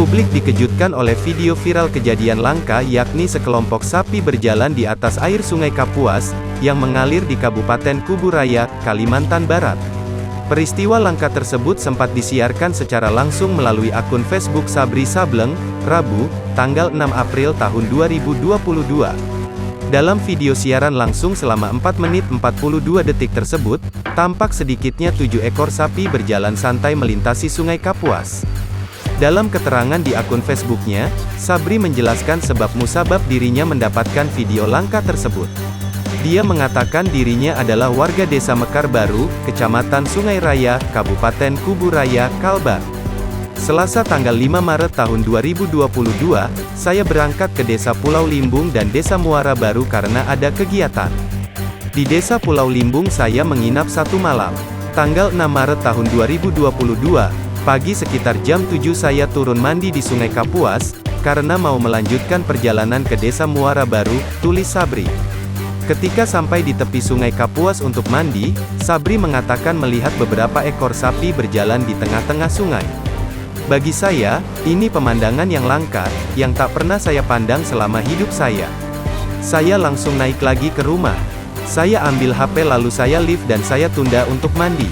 Publik dikejutkan oleh video viral kejadian langka yakni sekelompok sapi berjalan di atas air Sungai Kapuas, yang mengalir di Kabupaten Kuburaya, Kalimantan Barat. Peristiwa langka tersebut sempat disiarkan secara langsung melalui akun Facebook Sabri Sableng, Rabu, tanggal 6 April tahun 2022. Dalam video siaran langsung selama 4 menit 42 detik tersebut, tampak sedikitnya 7 ekor sapi berjalan santai melintasi Sungai Kapuas. Dalam keterangan di akun Facebooknya, Sabri menjelaskan sebab musabab dirinya mendapatkan video langka tersebut. Dia mengatakan dirinya adalah warga Desa Mekar Baru, Kecamatan Sungai Raya, Kabupaten Kuburaya, Kalbar. Selasa tanggal 5 Maret tahun 2022, saya berangkat ke Desa Pulau Limbung dan Desa Muara Baru karena ada kegiatan. Di Desa Pulau Limbung saya menginap 1 malam. Tanggal 6 Maret tahun 2022, pagi sekitar jam 7 saya turun mandi di Sungai Kapuas, karena mau melanjutkan perjalanan ke Desa Muara Baru, tulis Sabri. Ketika sampai di tepi Sungai Kapuas untuk mandi, Sabri mengatakan melihat beberapa ekor sapi berjalan di tengah-tengah sungai. Bagi saya, ini pemandangan yang langka, yang tak pernah saya pandang selama hidup saya. Saya langsung naik lagi ke rumah. Saya ambil HP lalu saya lift dan saya tunda untuk mandi.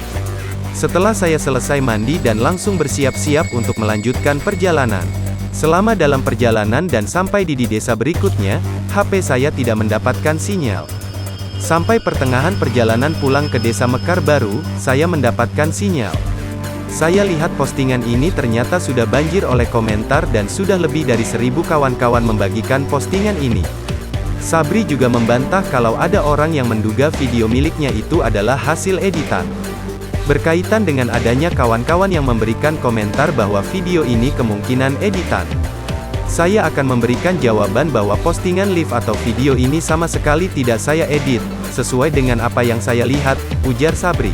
Setelah saya selesai mandi dan langsung bersiap-siap untuk melanjutkan perjalanan. Selama dalam perjalanan dan sampai di desa berikutnya, HP saya tidak mendapatkan sinyal. Sampai pertengahan perjalanan pulang ke Desa Mekar Baru, saya mendapatkan sinyal. Saya lihat postingan ini ternyata sudah banjir oleh komentar dan sudah lebih dari 1000 kawan-kawan membagikan postingan ini. Sabri juga membantah kalau ada orang yang menduga video miliknya itu adalah hasil editan. Berkaitan dengan adanya kawan-kawan yang memberikan komentar bahwa video ini kemungkinan editan, saya akan memberikan jawaban bahwa postingan live atau video ini sama sekali tidak saya edit, sesuai dengan apa yang saya lihat, ujar Sabri.